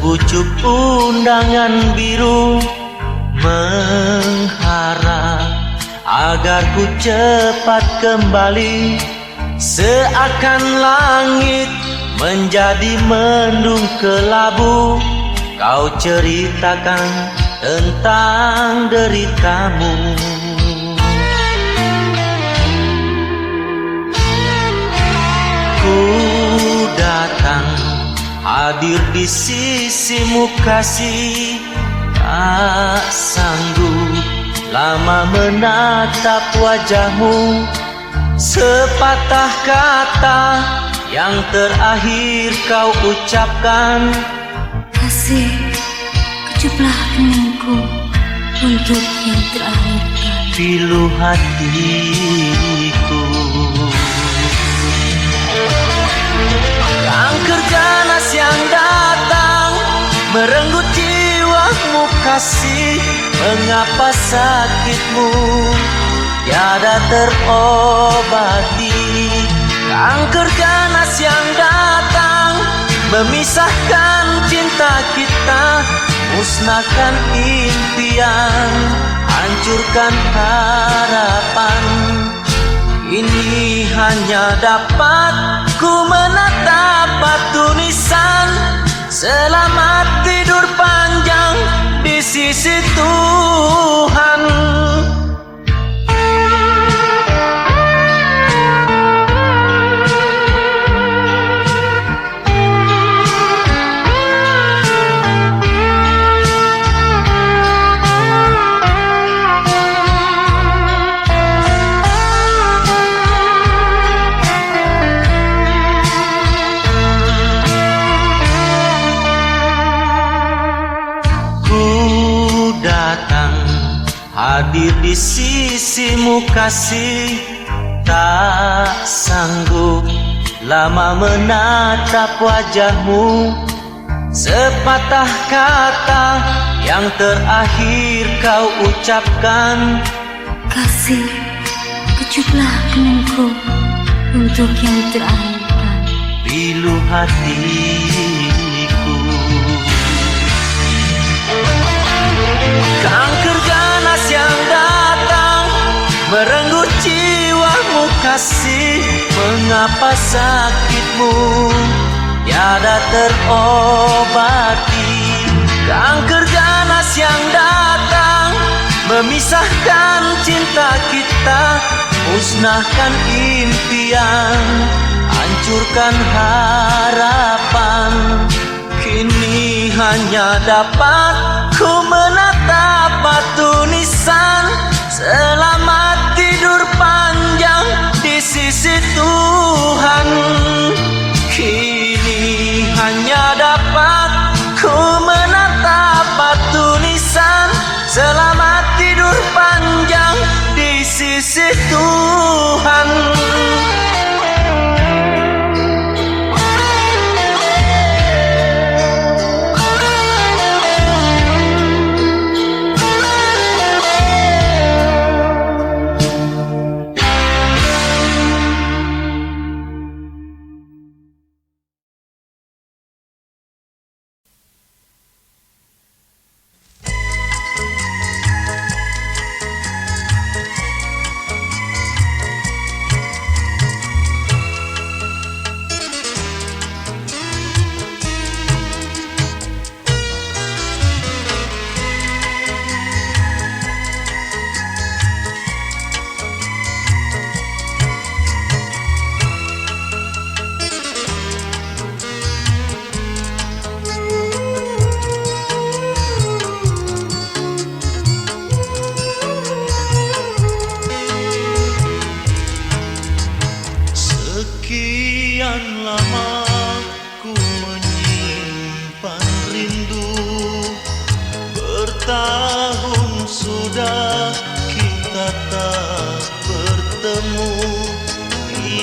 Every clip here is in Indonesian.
Sepucuk undangan biru mengharap agar ku cepat kembali. Seakan langit menjadi mendung kelabu, kau ceritakan tentang deritamu. Ku datang hadir di sisimu kasih, tak sanggup lama menatap wajahmu. Sepatah kata yang terakhir kau ucapkan, kasih, kecuplah keningku untuk yang terakhir kali. Pilu hatiku. Kanker ganas yang datang merenggut jiwamu kasih. Mengapa sakitmu tiada terobati? Kanker ganas yang datang memisahkan cinta kita, musnahkan impian, hancurkan harapan. Ini hanya dapat ku menatap batu nisan. Selamat tidur panjang di sisi Tuhan. Hadir di sisimu kasih, tak sanggup lama menatap wajahmu. Sepatah kata yang terakhir kau ucapkan, kasih, kecuplah keningku untuk yang terakhir kali. Pilu hatiku. Kanker ganas yang datang merenggut jiwamu kasih. Mengapa sakitmu tiada terobati? Kanker ganas yang datang memisahkan cinta kita, musnahkan impian, hancurkan harapan. Kini hanya dapat ku menatap batu nisan. Selamat tidur panjang di sisi Tuhan. Kini hanya dapat ku menatap batu nisan. Selamat tidur panjang di sisi Tuhan.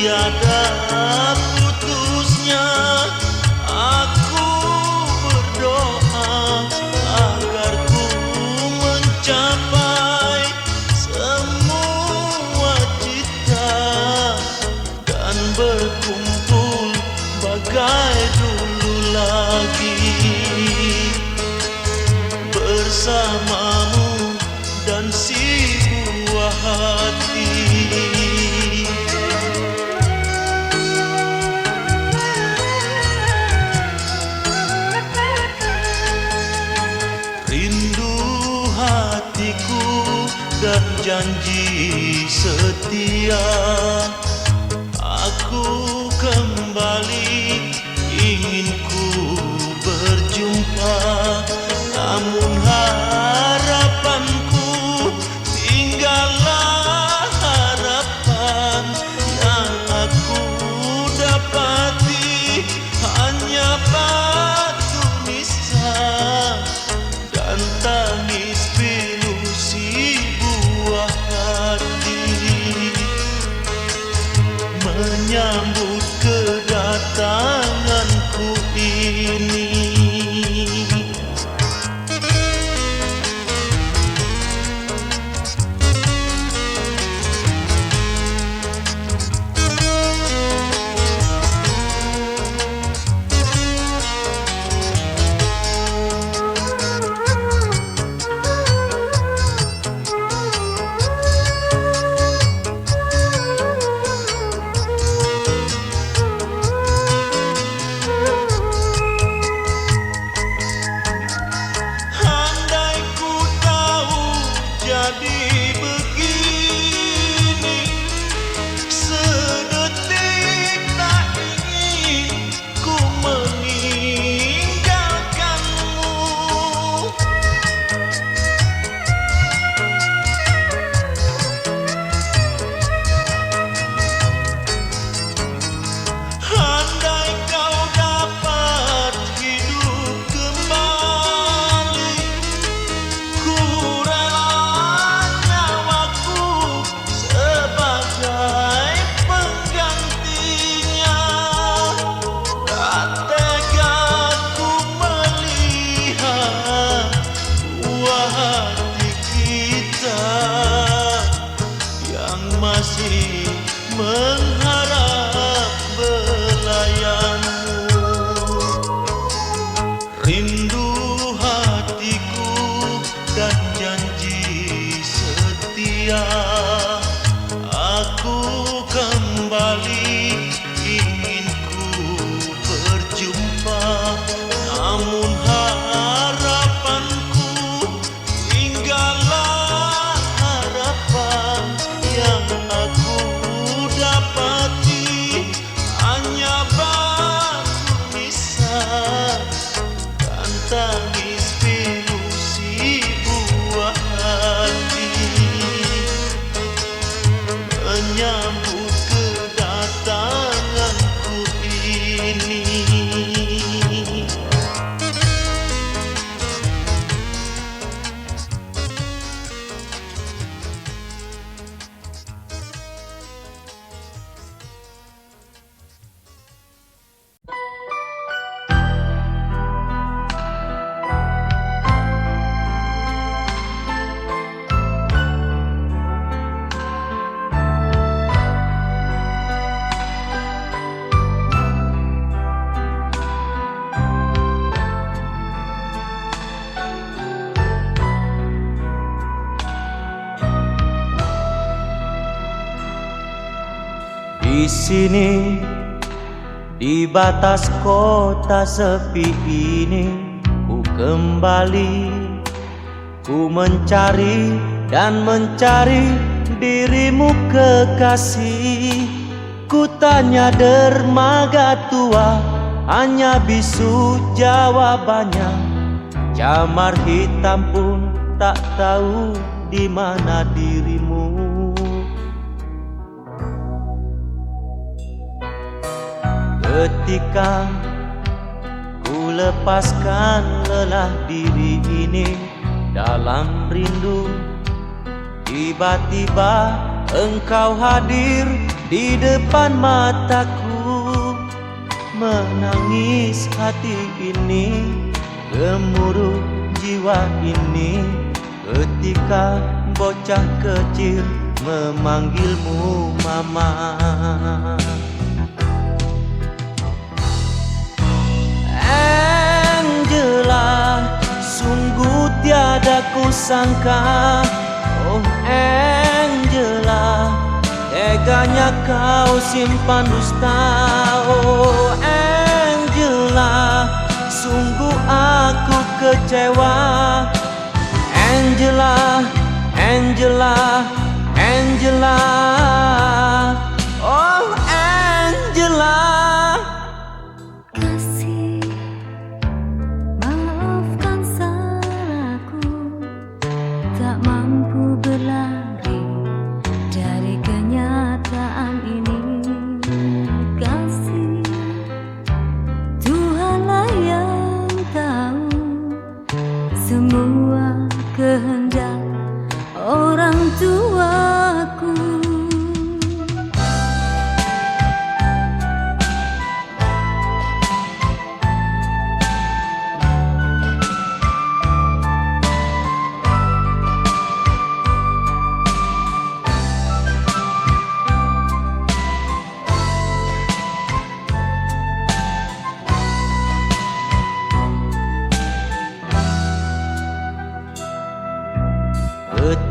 Tiada putusnya aku berdoa agar ku mencapai semua cita dan berkumpul bagai dulu lagi. bersamamu dan si buah hati. Rindu hatiku dan janji setia, aku kembali ingin ku berjumpa, namun harapanku tinggallah harapan yang aku dapati hanya batu nisan dan tangis pilu si buah hati menyambut kedatanganku ini. Masih mengharap belayanmu. Rindu hatiku dan janji setia, aku kembali ingin ku berjumpa, namun harapanku tinggallah harapan yang aku dapati hanya batu nisan dan tangis pilu si buah hati menyambut kedatanganku ini. Di sini, di batas kota sepi ini, ku kembali, ku mencari dan mencari dirimu kekasih. Ku tanya dermaga tua, hanya bisu jawabannya. Camar hitam pun tak tahu di mana dirimu. Ketika ku lepaskan lelah diri ini dalam rindu, tiba-tiba engkau hadir di depan mataku. Menangis hati ini, gemuruh jiwa ini, ketika bocah kecil memanggilmu mama. Angela, sungguh tiada tiada kusangka. Oh Angela, teganya kau simpan dusta. Oh Angela, sungguh aku kecewa. Angela, Angela, Angela, oh Angela. Kasih, maafkan salahku, tak mampu berlari dari kenyataan ini. Kasih, Tuhanlah yang tahu semua kehendak orang tuaku.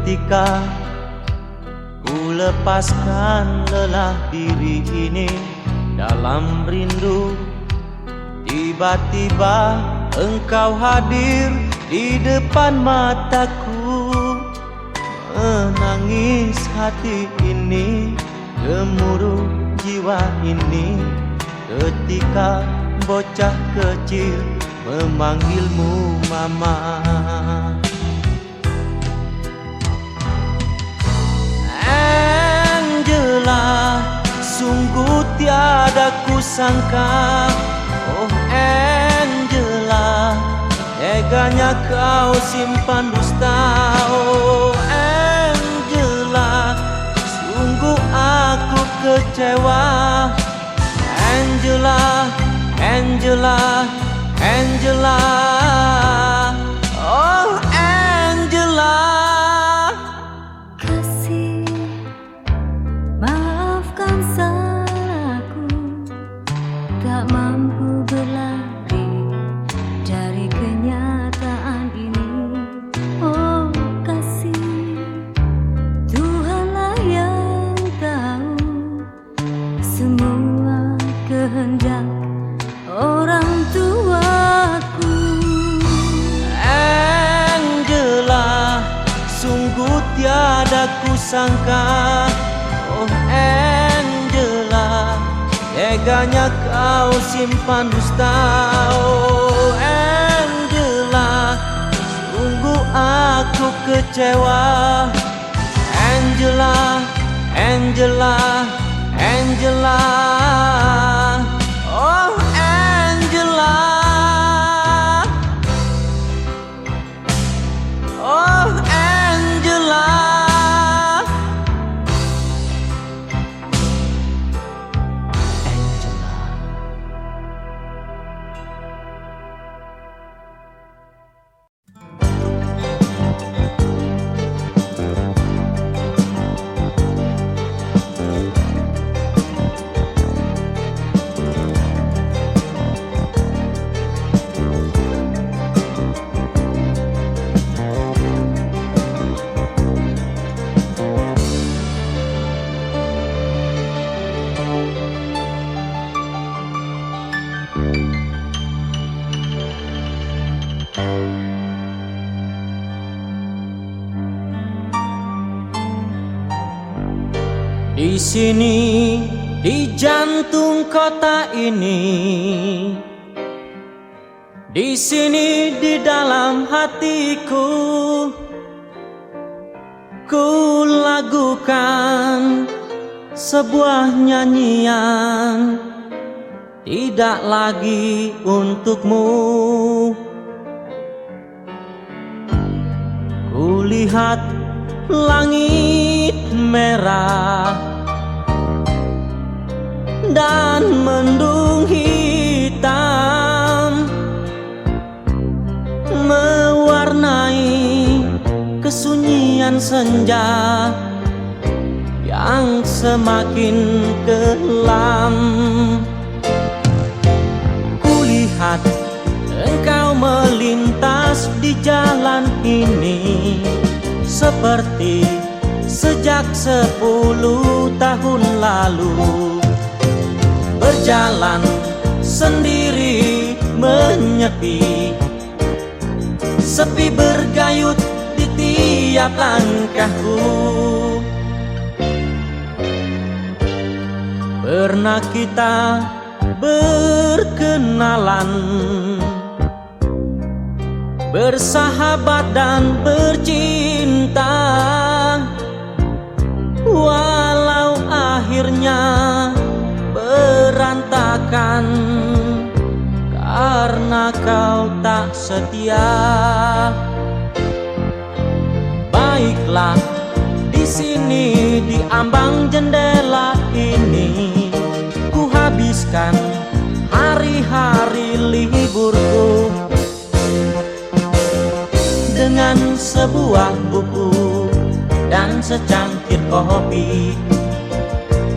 Ketika ku lepaskan lelah diri ini dalam rindu, tiba-tiba engkau hadir di depan mataku. Menangis hati ini, gemuruh jiwa ini, ketika bocah kecil memanggilmu mama. Angela, sungguh tiada kusangka. Oh Angela, teganya kau simpan dusta. Oh Angela, sungguh aku kecewa. Angela, Angela, Angela, oh Angela. Kasih, maafkan salahku, tak mampu berlari dari kenyataan ini. Oh kasih, Tuhanlah yang tahu semua kehendak orang tuaku. Angela, sungguh tiada kusangka. Oh Angela, teganya kau simpan dusta. Oh Angela, sungguh aku kecewa. Angela, Angela, Angela, oh Angela, oh Angela. Di sini, di jantung kota ini, di sini di dalam hatiku, ku lagukan sebuah nyanyian, tidak lagi untukmu. Kulihat langit merah dan mendung hitam mewarnai kesunyian senja yang semakin kelam. Kulihat engkau melintas melintas di jalan ini seperti sejak 10 tahun lalu. Berjalan sendiri menyepi, sepi bergayut di tiap langkahku. Pernah kita berkenalan, bersahabat dan bercinta, walau akhirnya berantakan karena kau tak setia. Baiklah, di sini di ambang jendela ini ku habiskan hari-hari liburku dengan sebuah buku dan secangkir kopi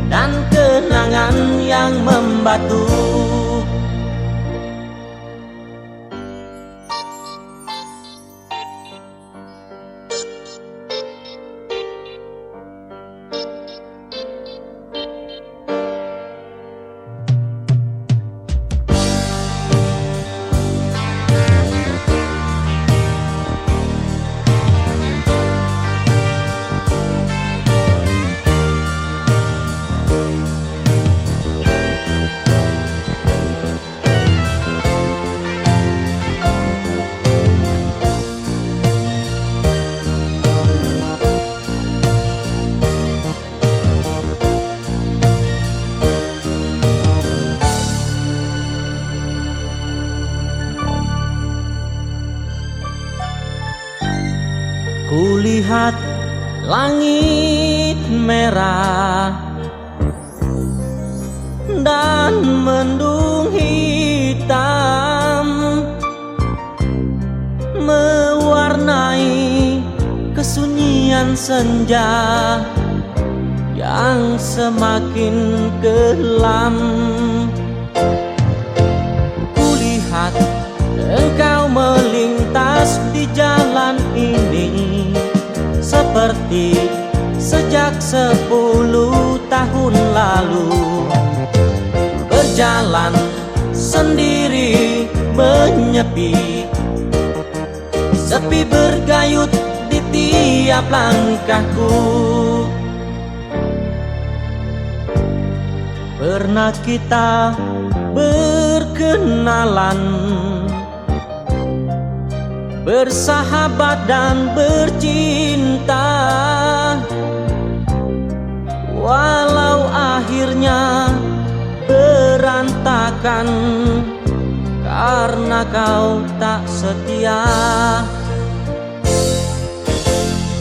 dan kenangan yang membatu. Kulihat langit merah dan mendung hitam mewarnai kesunyian senja yang semakin kelam. Kulihat engkau melintas di jalan ini seperti sejak 10 tahun lalu. Berjalan sendiri menyepi, sepi bergayut di tiap langkahku. Pernah kita berkenalan, bersahabat dan bercinta, walau akhirnya berantakan karena kau tak setia.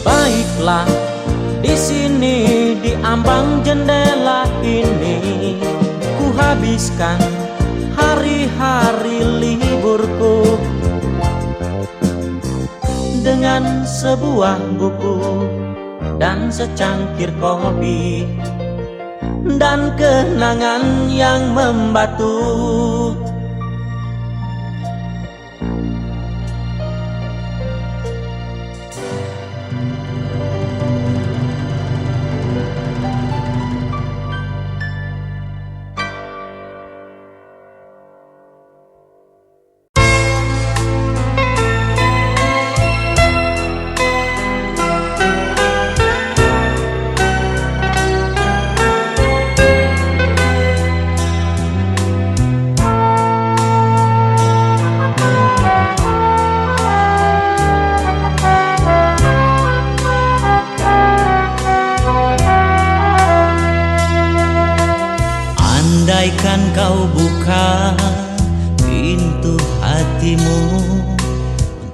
Baiklah, di sini di ambang jendela ini ku habiskan hari-hari liburku dengan sebuah buku dan secangkir kopi dan kenangan yang membatu. Andaikan kau buka pintu hatimu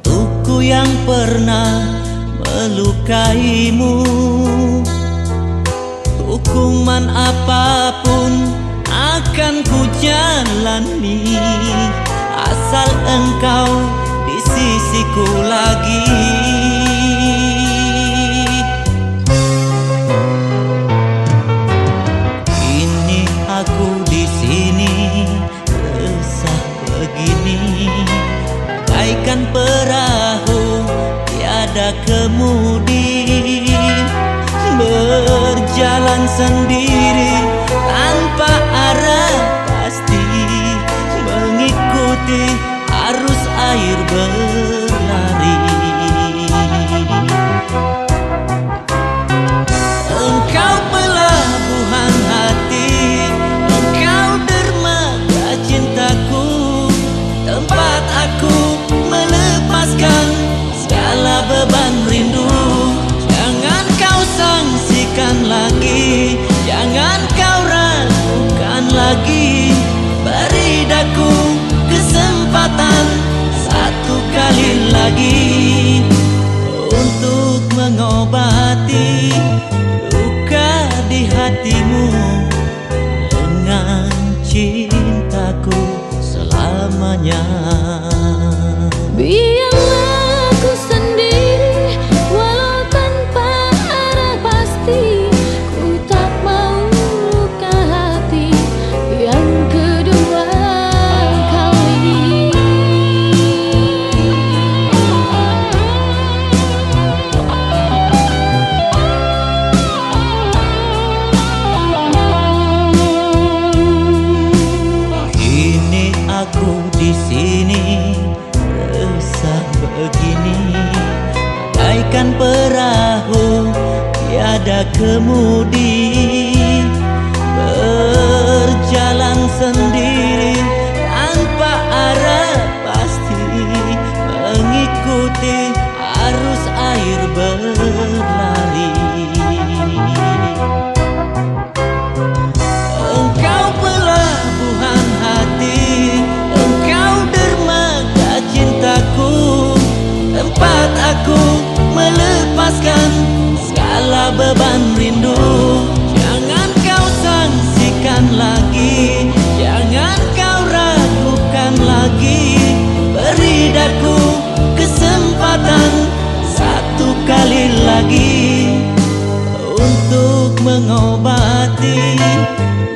untukku yang pernah melukaimu, hukuman apapun akan ku jalani asal engkau di sisiku lagi. Aku di sini resah begini, bagaikan perahu sendiri tanpa arah pasti, mengikuti arus air berlari. Engkau pelabuhan hati, engkau dermaga cintaku, tempat aku melepaskan segala beban rindu. Jangan kau sangsikan lagi, jangan kau ragukan lagi. Beri daku kesempatan satu kali lagi untuk mengobati luka di hatimu dengan cintaku selamanya. Biarlah aku sendiri walau tanpa arah pasti. Ku tak mau luka hati yang kedua kali. Kini aku di sini resah begini, bagaikan perahu tiada kemudi, berjalan sendiri tanpa arah pasti, mengikuti arus air berlari. Engkau pelabuhan hati, engkau dermaga cintaku, tempat aku melepaskan segala beban rindu. Jangan kau sangsikan lagi, jangan kau ragukan lagi. Beri daku kesempatan satu kali lagi untuk mengobati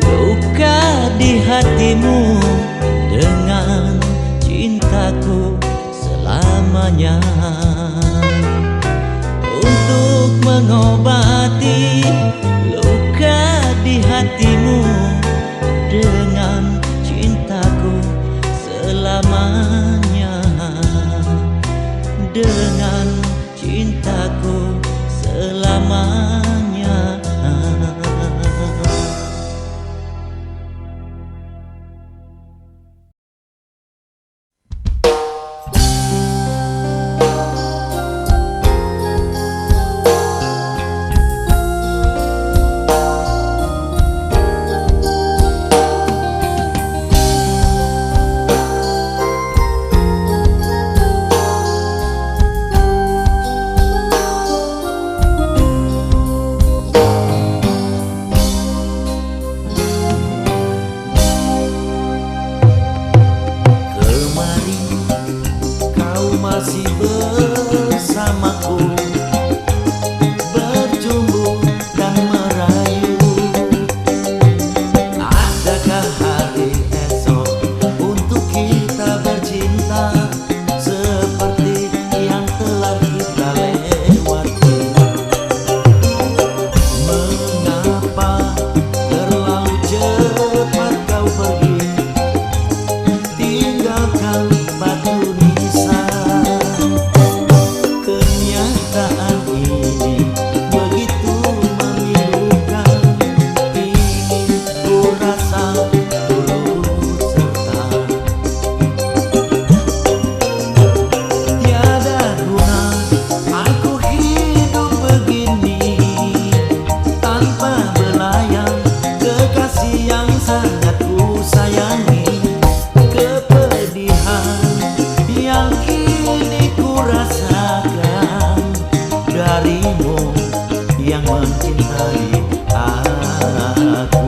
luka di hatimu dengan cintaku selamanya. Untuk mengobati luka di hatimu dengan cintaku selamanya, dengan cintaku selamanya. Masih bersamaku, berjumbu dan merayu. Adakah hari esok untuk kita bercinta seperti yang telah kita lewati? Mengapa terlalu cepat kau pergi, tinggalkan batu nisan? Kenyataan ini begitu memilukan, ingin ku rasa turut serta. Tiada guna aku hidup begini tanpa belayang kekasih yang sangat ku sayangi. Kepedihan yang kini ku rasakan darimu yang mencintai aku.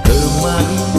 Kemarin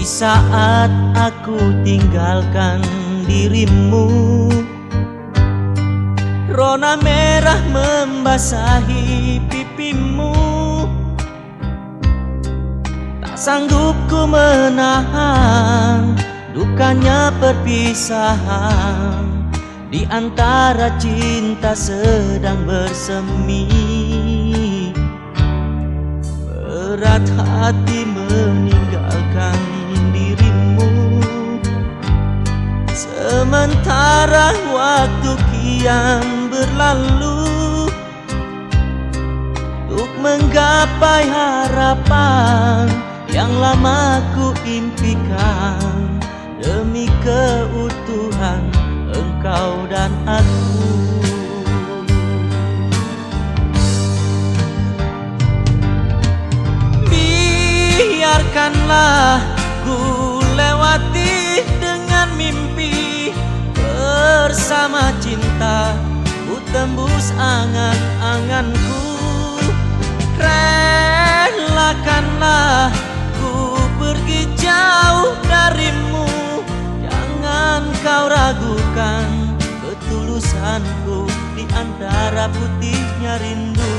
Di saat aku tinggalkan dirimu, rona merah membasahi pipimu. Tak sanggup ku menahan dukanya perpisahan di antara cinta sedang bersemi. Berat hati meninggalkan dirimu, sementara waktu kian berlalu untuk menggapai harapan yang lama ku impikan demi keutuhan engkau dan aku. Biarkanlah ku lewati dengan mimpi, bersama cinta ku tembus angan-anganku. Relakanlah ku pergi jauh darimu, jangan kau ragukan ketulusanku di antara putihnya rindu.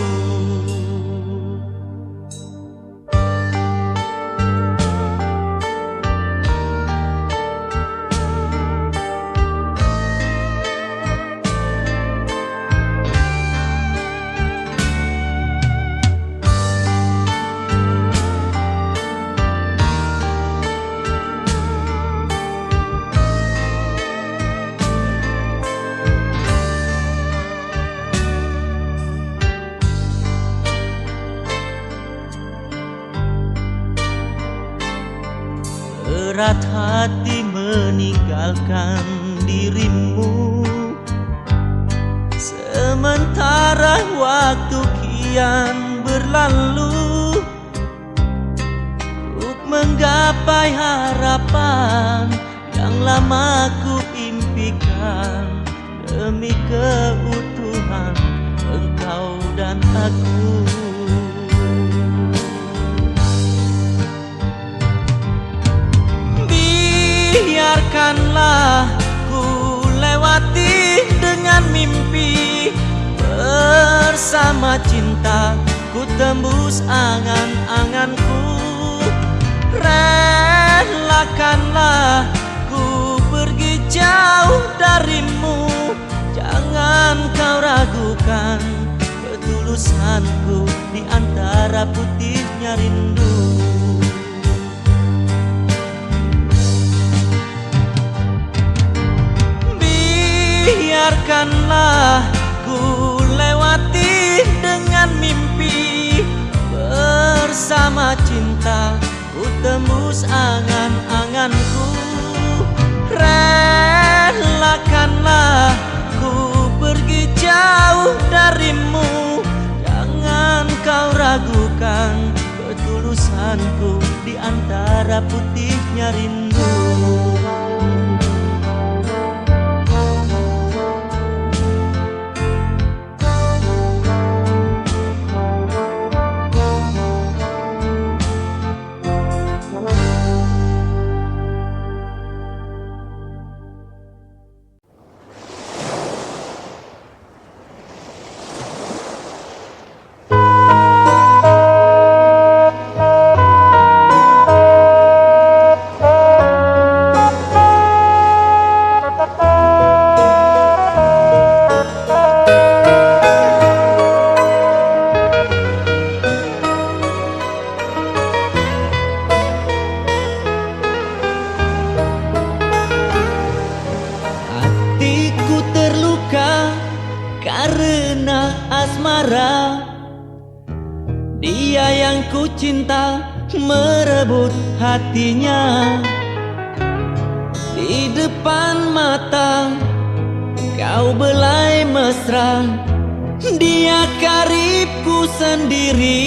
Berat hati meninggalkan dirimu, sementara waktu kian berlalu untuk menggapai harapan yang lama ku impikan demi keutuhan engkau dan aku. Biarkanlah ku lewati dengan mimpi, bersama cinta ku tembus angan-anganku. Relakanlah ku pergi jauh darimu, jangan kau ragukan ketulusanku di antara putihnya rindu. Biarkanlah ku lewati dengan mimpi, bersama cinta ku tembus angan-anganku. Relakanlah ku pergi jauh darimu, jangan kau ragukan ketulusanku di antara putihnya rindu. Karena asmara, dia yang ku cinta merebut hatinya. Di depan mata kau belai mesra, dia karibku sendiri.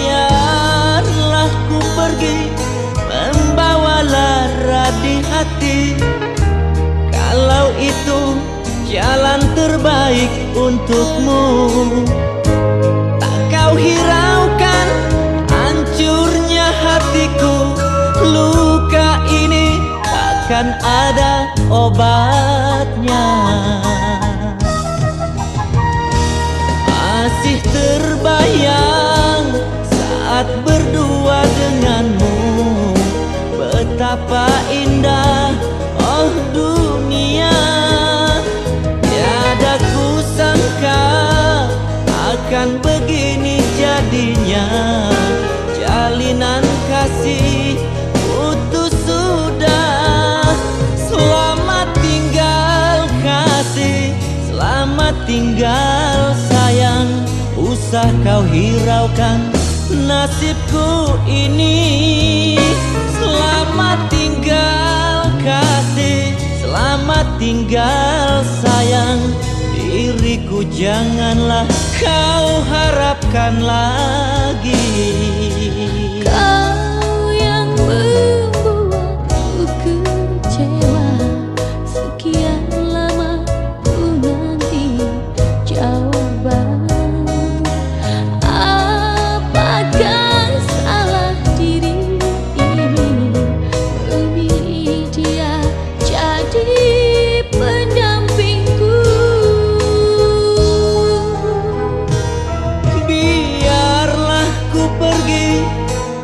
Biarlah ku pergi membawa lara di hati, kalau itu jalan terbaik untukmu. Tak kau hiraukan takkan ada obatnya. Masih terbayang saat berdua denganmu, betapa indah oh dunia. Tiada kusangka akan begini jadinya, jalinan kasih putus sudah. Selamat tinggal kasih, selamat tinggal sayang, usah kau hiraukan nasibku ini. Selamat tinggal kasih, selamat tinggal sayang, diriku janganlah kau harapkan lagi. Kau yang membuatku kecewa, sekian lama ku nanti jawaban. Apakah salah diri ini memilih dia jadi pendampingku? Biarlah ku pergi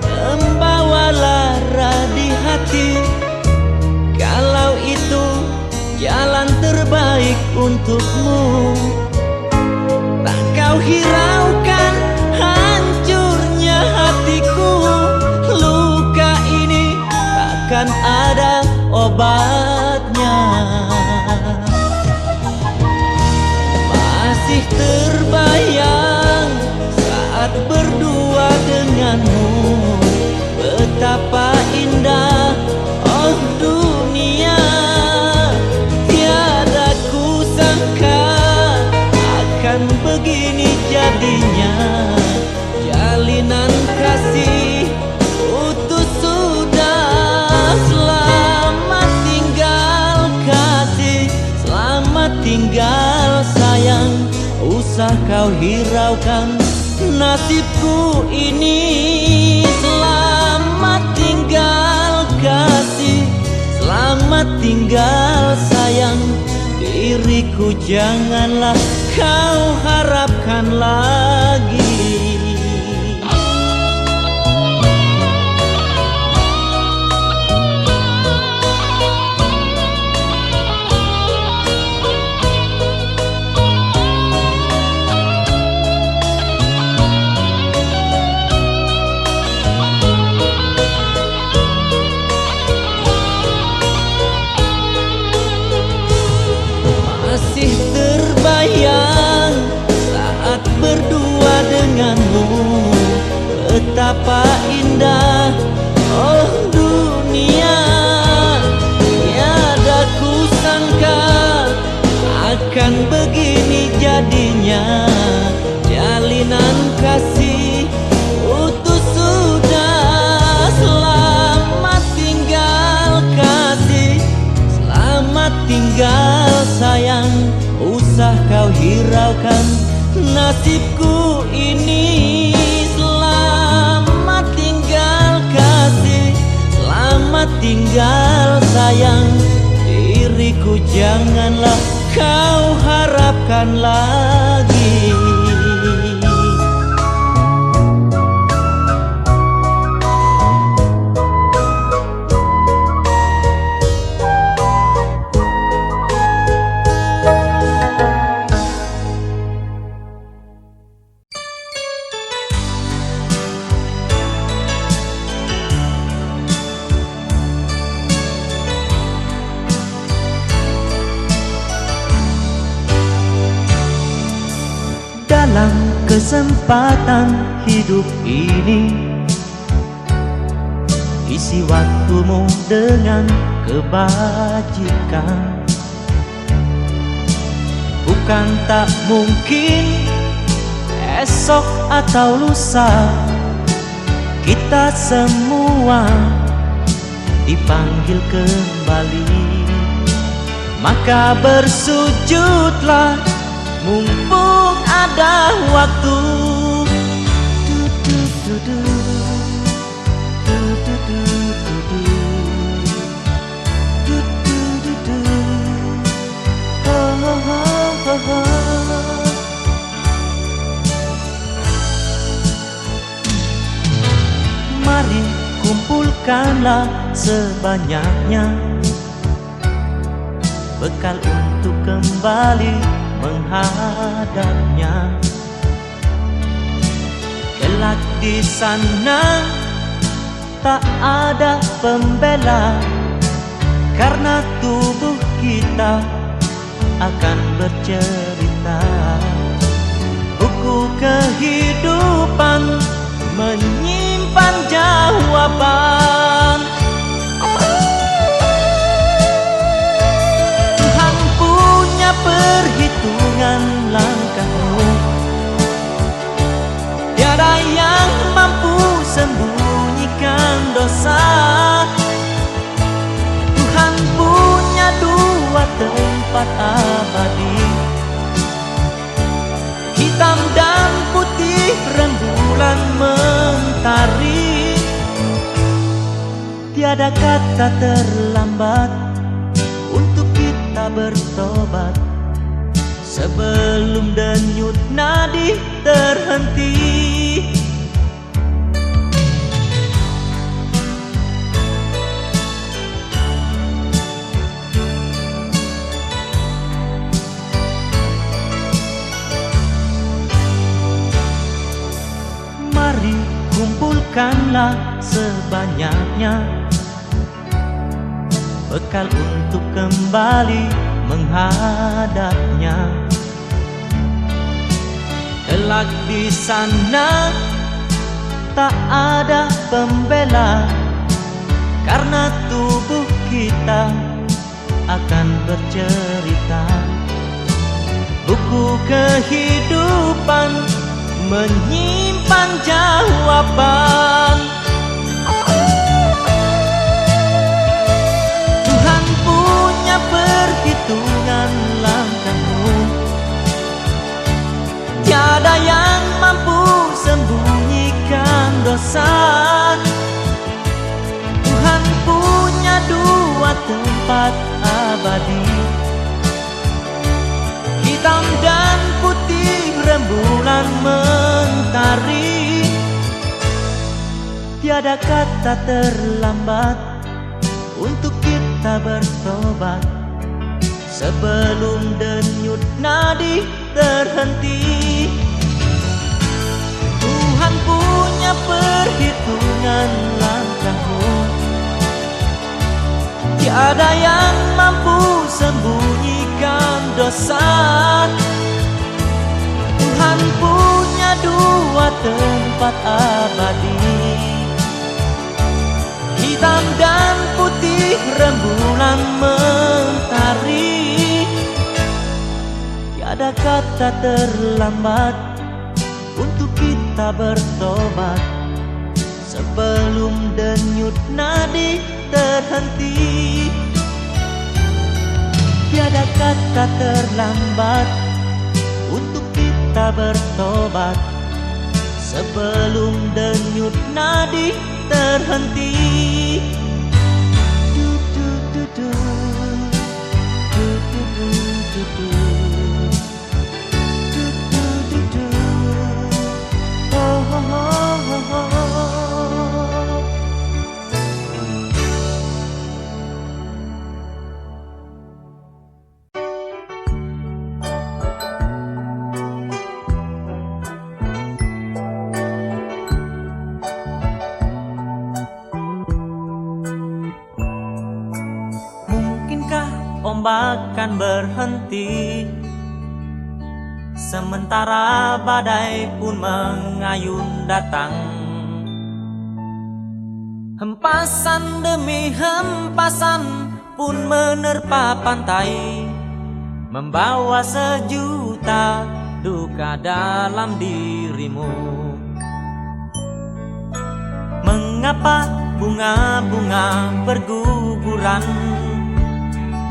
membawa lara di hati, kalau itu jalan terbaik untukmu. Tak kau hiraukan hancurnya hatiku, luka ini takkan ada obatnya. Masih terbayang saat berdua denganmu, betapa indah oh dunia. Tiada kusangka akan begini jadinya, jalinan kasih putus sudah. Selamat tinggal kasih, selamat tinggal sayang, usah kau hiraukan nasibku ini. Selamat tinggal kasih, selamat tinggal sayang, diriku janganlah kau harapkan lagi. Masih terbayang saat berdua denganmu, betapa indah oh dunia. Tiada kusangka akan begini jadinya, jalinan kasih putus sudah. Selamat tinggal kasih, selamat tinggal sayang, usah kau hiraukan nasibku ini. Selamat tinggal kasih, selamat tinggal sayang, diriku janganlah kau harapkan lagi. Dalam kesempatan hidup ini, isi waktumu dengan kebajikan. Bukan tak mungkin esok atau lusa kita semua dipanggil kembali. Maka bersujudlah mumpung ada waktu. Mari kumpulkanlah sebanyaknya bekal untuk kembali menghadapnya. Kelak di sana tak ada pembela, karena tubuh kita akan bercerita. Buku kehidupan menyimpan jawaban. Tuhan punya perhitungan langkahmu, tiada yang mampu sembunyikan dosa. Tuhan punya dua tempat abadi, hitam dan putih rembulan mentari. Tiada kata terlambat untuk kita bertobat sebelum denyut nadi terhenti. Mari kumpulkanlah sebanyaknya bekal untuk kembali menghadapnya. Kelak di sana tak ada pembela, karena tubuh kita akan bercerita. Buku kehidupan menyimpan jawaban. Tuhan punya perhitungan langkahmu, tiada yang mampu sembunyikan dosa. Tuhan punya dua tempat abadi, hitam dan putih rembulan mentari. Tiada kata terlambat untuk kita bertobat sebelum denyut nadi terhenti. Tuhan punya perhitungan langkahmu, tiada yang mampu sembunyikan dosa. Tuhan punya dua tempat abadi, hitam dan putih rembulan mentari. Tiada kata terlambat untuk kita bertobat sebelum denyut nadi terhenti. Tiada kata terlambat untuk kita bertobat sebelum denyut nadi terhenti. Du, du, du, du. Du, du, du, du, du. Du, du, du, du. Oh, oh, oh, oh, oh. Ombak kan berhenti, sementara badai pun mengayun datang. Hempasan demi hempasan pun menerpa pantai, membawa sejuta duka dalam dirimu. Mengapa bunga-bunga berguguran,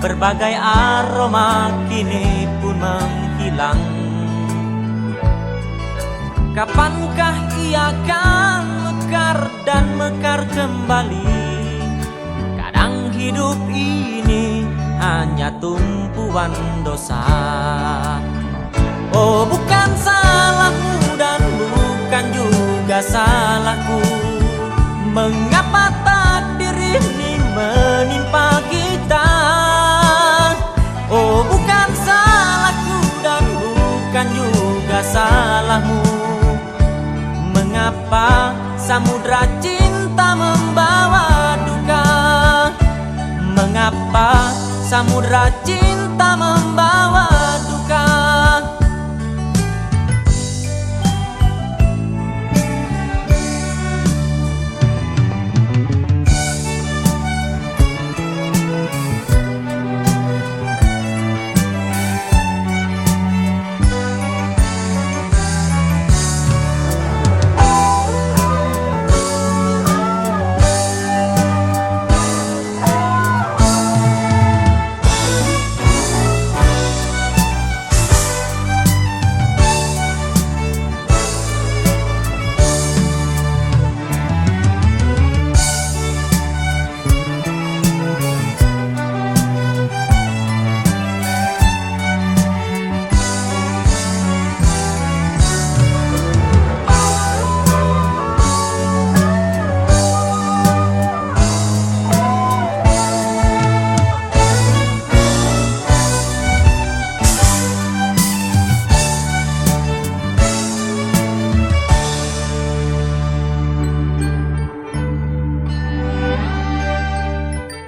berbagai aroma kini pun menghilang. Kapankah ia akan mekar dan mekar kembali? Kadang hidup ini hanya tumpuan dosa. Oh bukan salahmu dan bukan juga salahku, mengapa takdir ini menimpa kita. Oh bukan salahku dan bukan juga salahmu, mengapa samudra cinta membawa duka. Mengapa samudra cinta membawa duka.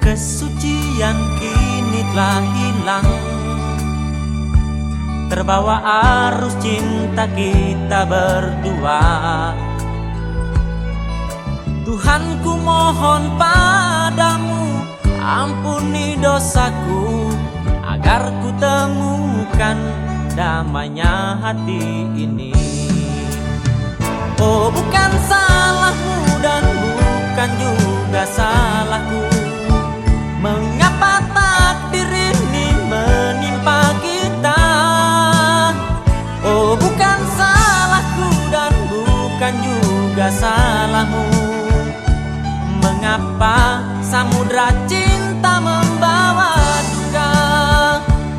Kesucian kini telah hilang, terbawa arus cinta kita berdua. Tuhan ku mohon padamu, ampuni dosaku, agar ku temukan damainya hati ini. Oh bukan salahmu dan bukan juga salahku, mengapa takdir ini menimpa kita. Oh bukan salahku dan bukan juga salahmu, mengapa samudra cinta membawa duka.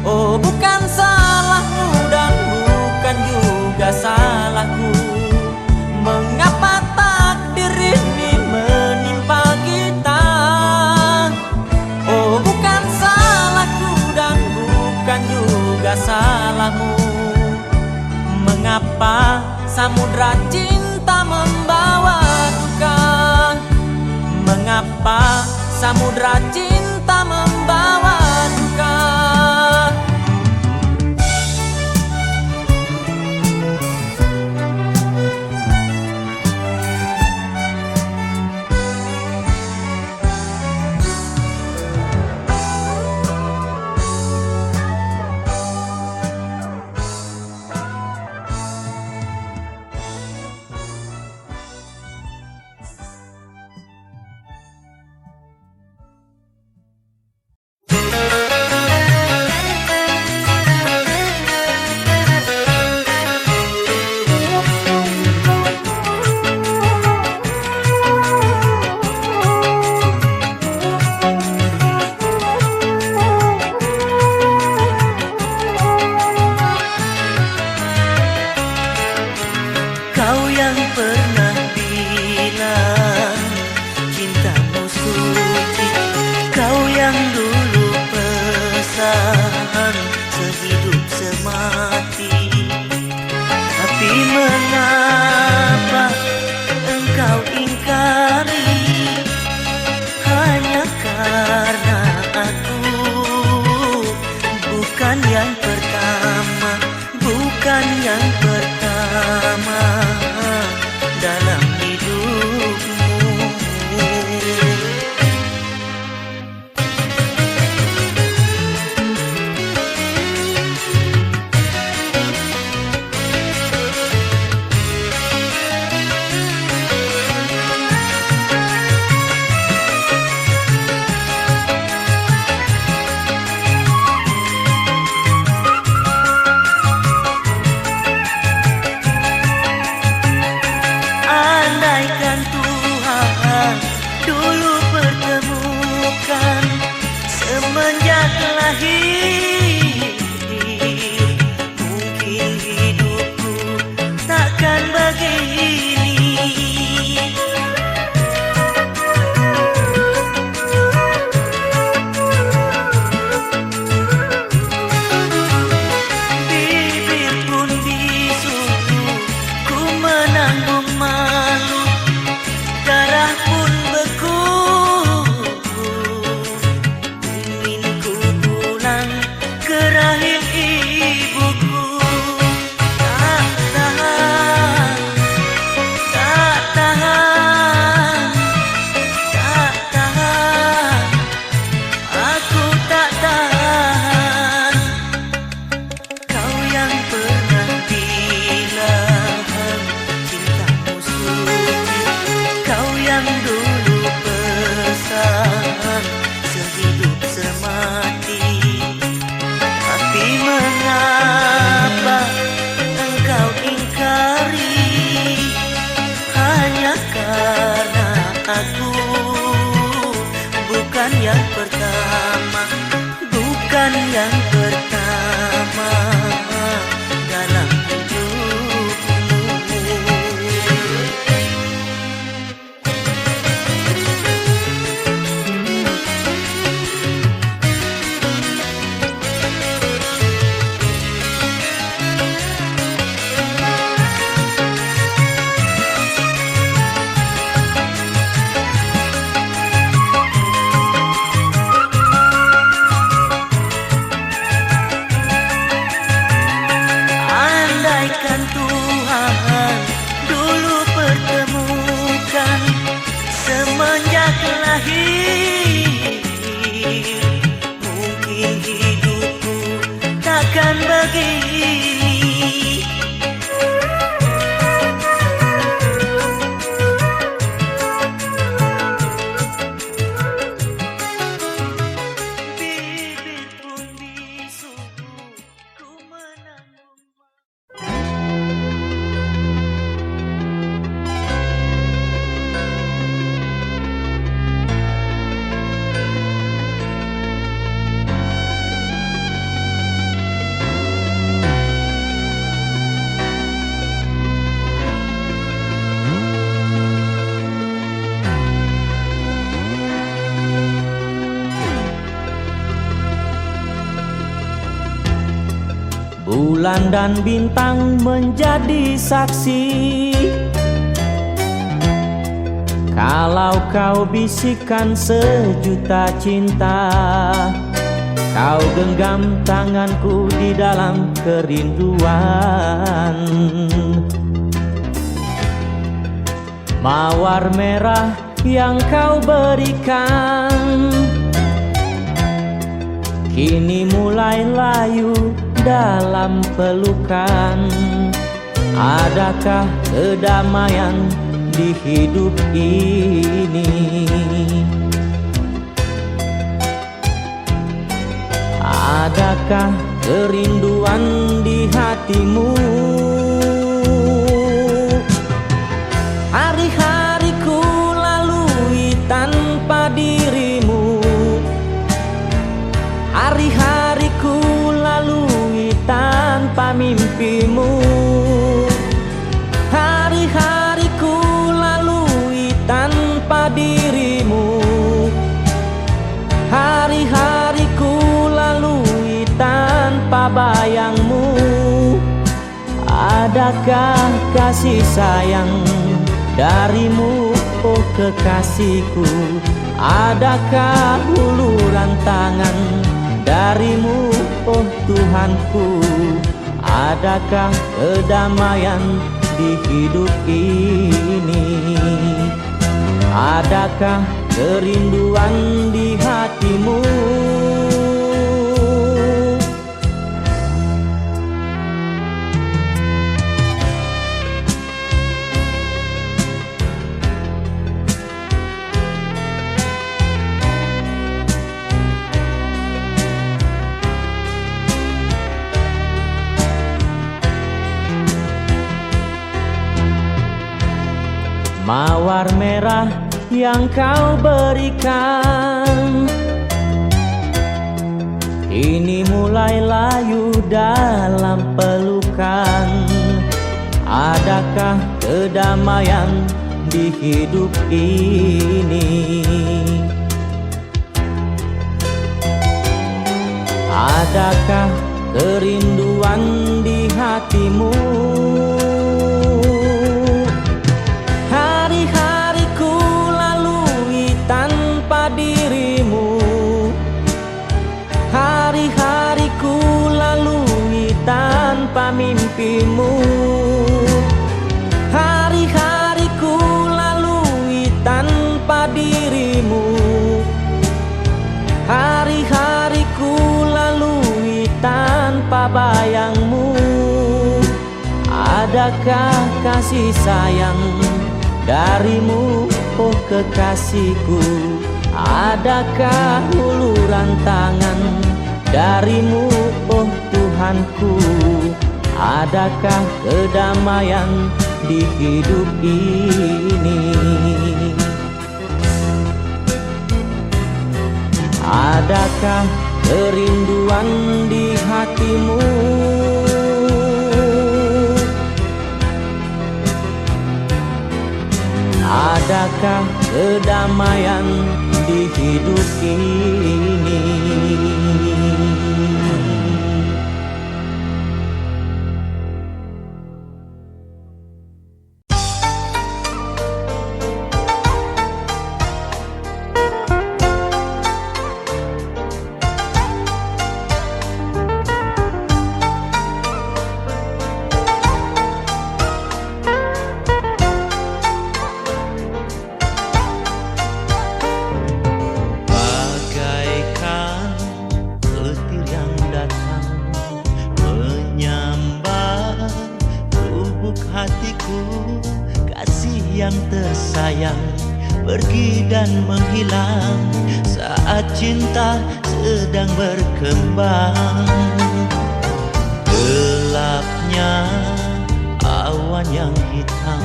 Oh bukan salahmu dan bukan juga salahku, mengapa takdir ini menimpa kita. Oh bukan salahku dan bukan juga salahmu, mengapa samudra cinta membawa duka. Mengapa samudra cinta membawa duka. Semenjak lahir mungkin bulan yang pertama dalam hidupmu. Andaikan Tuhan dulu pertemukan semenjak lahir, mungkin hidupku takkan begini. Bibir pun bisu ku menanggung. Bulan dan bintang menjadi saksi kalau kau bisikkan sejuta cinta. Kau genggam tanganku di dalam kerinduan. Mawar merah yang kau berikan kini mulai layu dalam pelukan. Adakah kedamaian di hidup ini? Adakah kerinduan di hatimu? Hari-hariku lalui tanpa dirimu. Hari-hariku lalui tanpa mimpimu. Hari-hariku lalui tanpa dirimu. Hari-hariku lalui tanpa bayangmu. Adakah kasih sayang darimu, oh kekasihku? Adakah uluran tangan darimu, oh Tuhanku? Adakah kedamaian di hidup ini? Adakah kerinduan di hatimu? Mawar merah yang kau berikan ini mulai layu dalam pelukan. Adakah kedamaian di hidup ini? Adakah kerinduan di hatimu? Hari-hariku lalui tanpa dirimu. Hari-hariku lalui tanpa mimpimu. Hari-hariku lalui tanpa dirimu. Hari-hariku lalui tanpa bayangmu. Adakah kasih sayang darimu, oh kekasihku? Adakah uluran tangan darimu, oh Tuhanku? Adakah kedamaian di hidup ini? Adakah kerinduan di hatimu. Adakah kedamaian di hidup ini? Yang tersayang pergi dan menghilang saat cinta sedang berkembang. Gelapnya awan yang hitam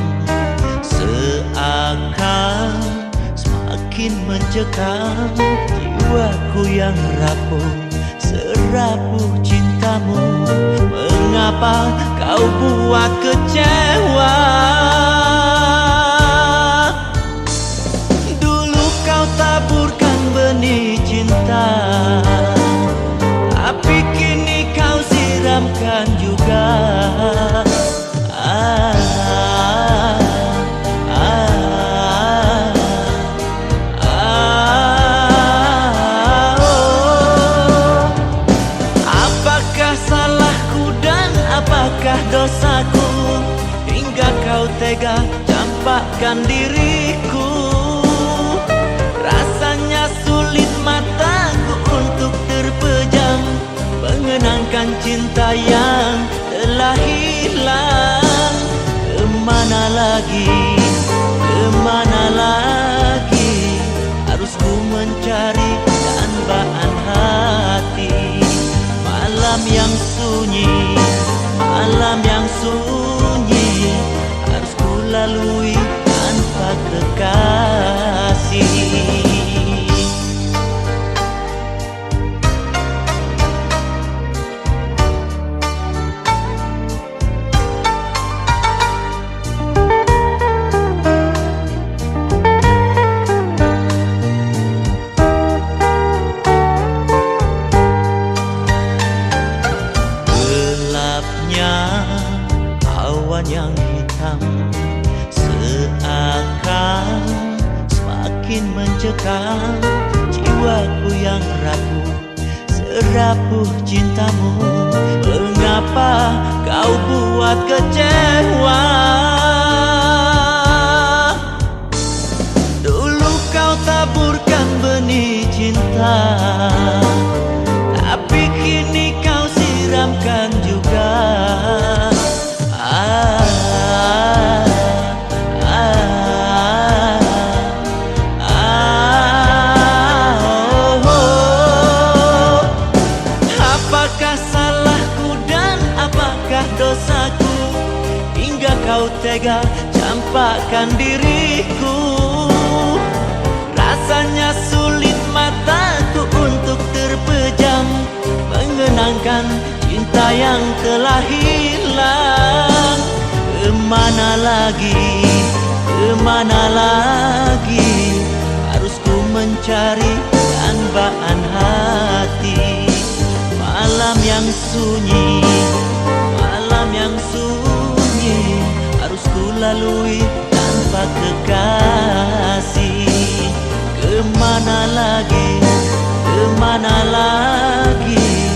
seakan semakin mencekam jiwaku yang rapuh, serapuh cintamu. Mengapa kau buat kecewa? Taburkan benih cinta, tapi kini kau siramkan juga. Apakah salahku dan apakah dosaku hingga kau tega campakkan diriku? Rasanya sulit mataku untuk terpejam mengenangkan cinta yang telah hilang. Kemana lagi, kemana lagi harus ku mencari dambaan hati? Malam yang sunyi, malam yang sunyi harus ku lalui tanpa kekasih. Yang hitam seakan semakin mencekam jiwaku yang rapuh, serapuh cintamu. Mengapa kau buat kecewa? Dulu kau taburkan benih cinta, tapi kini kau siramkan juga. Dosaku hingga kau tega campakkan diriku. Rasanya sulit mataku untuk terpejam mengenangkan cinta yang telah hilang. Kemana lagi, kemana lagi harus ku mencari dambaan hati? Malam yang sunyi, malam yang sunyi harus ku lalui tanpa kekasih. Kemana lagi, kemana lagi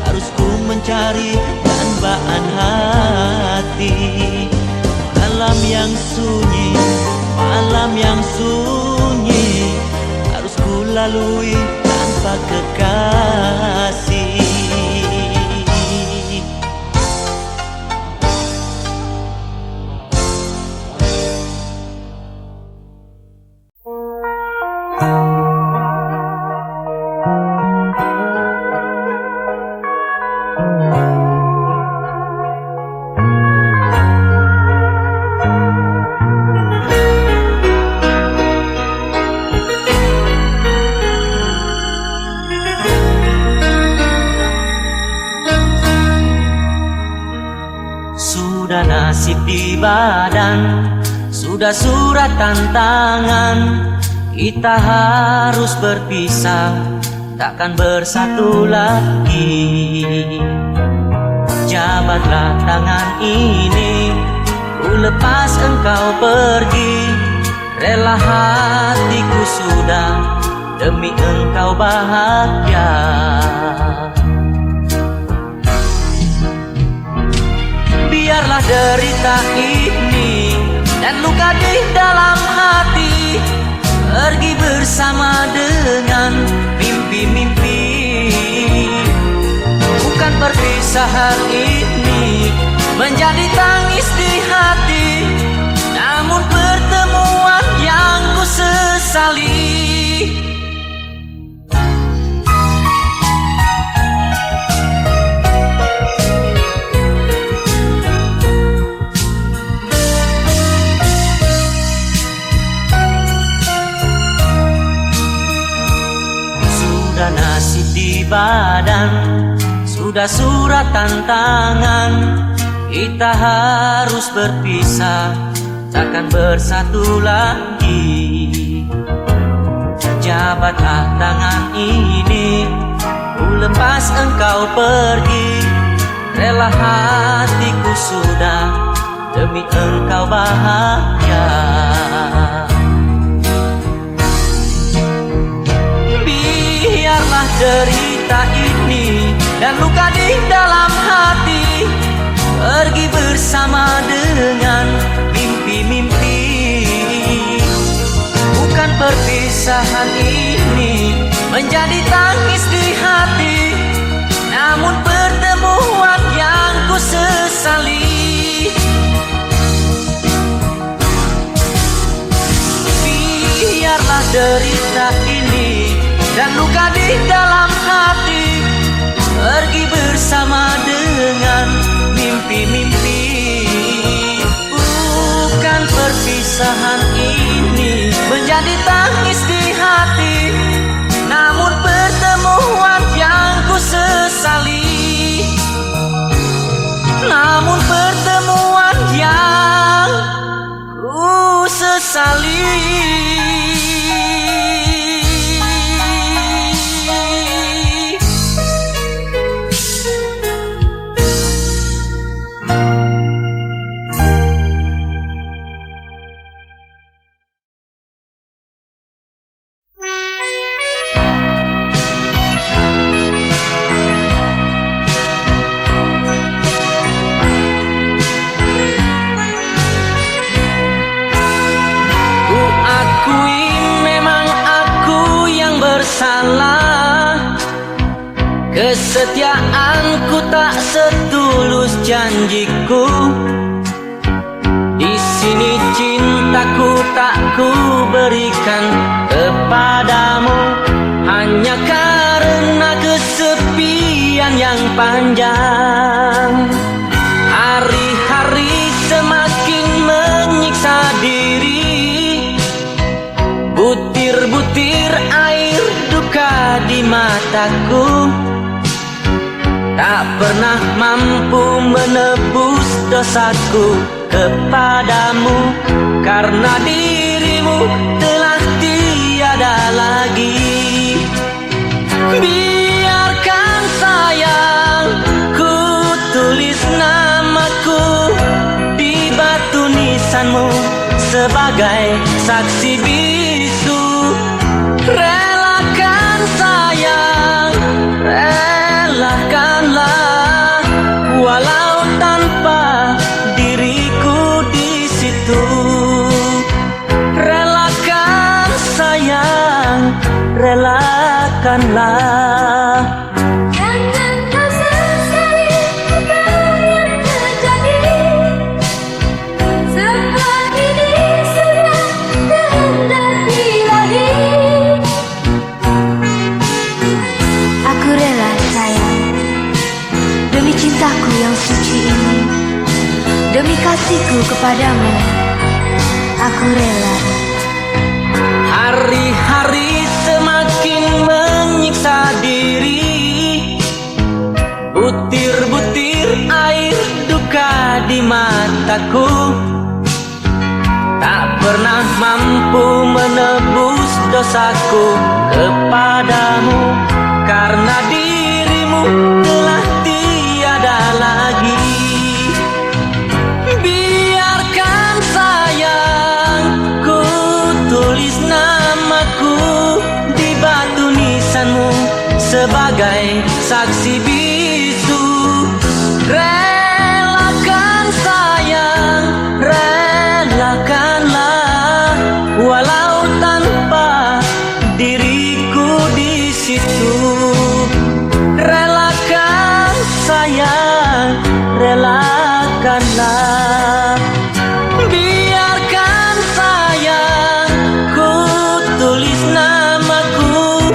harus ku mencari dambaan hati? Malam yang sunyi, malam yang sunyi harus ku lalui tanpa kekasih. nasib di badan, sudah surat tantangan. Kita harus berpisah, takkan bersatu lagi. Jabatlah tangan ini, ku lepas engkau pergi. Rela hatiku sudah, demi engkau bahagia. Biarlah derita ini dan luka di dalam hati pergi bersama dengan mimpi-mimpi. Bukan perpisahan ini menjadi tangis di hati, namun pertemuan yang ku sesali. Sudah nasib di badan, sudah surat tantangan. Kita harus berpisah, takkan bersatu lagi. Jabatlah tangan ini, ku lepas engkau pergi. Rela hatiku sudah, demi engkau bahagia. Biarlah derita ini dan luka di dalam hati pergi bersama dengan mimpi-mimpi. Bukan perpisahan ini menjadi tangis di hati, namun pertemuan yang ku sesali. Biarlah derita ini dan luka di dalam hati pergi bersama dengan mimpi-mimpi. Bukan perpisahan ini menjadi tangis di hati, namun pertemuan yang ku sesali. Namun pertemuan yang ku sesali. Salah, kesetiaanku tak setulus janjiku. Di sini cintaku tak ku berikan kepadamu, hanya karena kesepian yang panjang. Hari-hari semakin menyiksa diri, butir-butir air duka di mataku, tak pernah mampu menebus dosaku kepadamu, karena dirimu telah tiada lagi. Biarkan sayang, ku tulis namaku di batu nisanmu sebagai saksi bisu. Relakan sayang, relakanlah, walau tanpa diriku di situ. Relakan sayang, relakanlah. Jangan kau sesali apa yang terjadi, semua ini sudah kehendaki lagi. Aku rela sayang, demi cintaku yang suci ini, demi kasihku kepadamu, aku rela. Hari-hari semakin menyiksa diri, butir-butir air duka di mataku, tak pernah mampu menebus dosaku kepadamu, karena dirimu telah tiada lagi. Biarkan sayang, ku tulis namaku di batu nisanmu sebagai saksi bisu. Relakan sayang, relakanlah, walau tanpa diriku di situ. Relakan sayang, relakanlah. Biarkan sayang, ku tulis namaku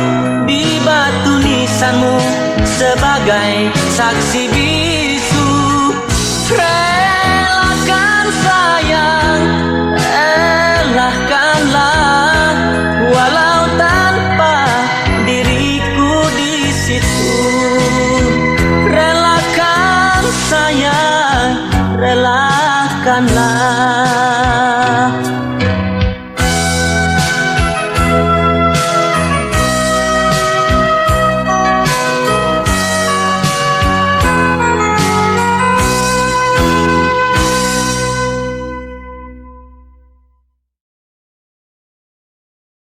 di batu nisanmu sebagai saksi bisu. Relakan sayang, relakanlah, walau tanpa diriku di situ. Relakan sayang, relakanlah.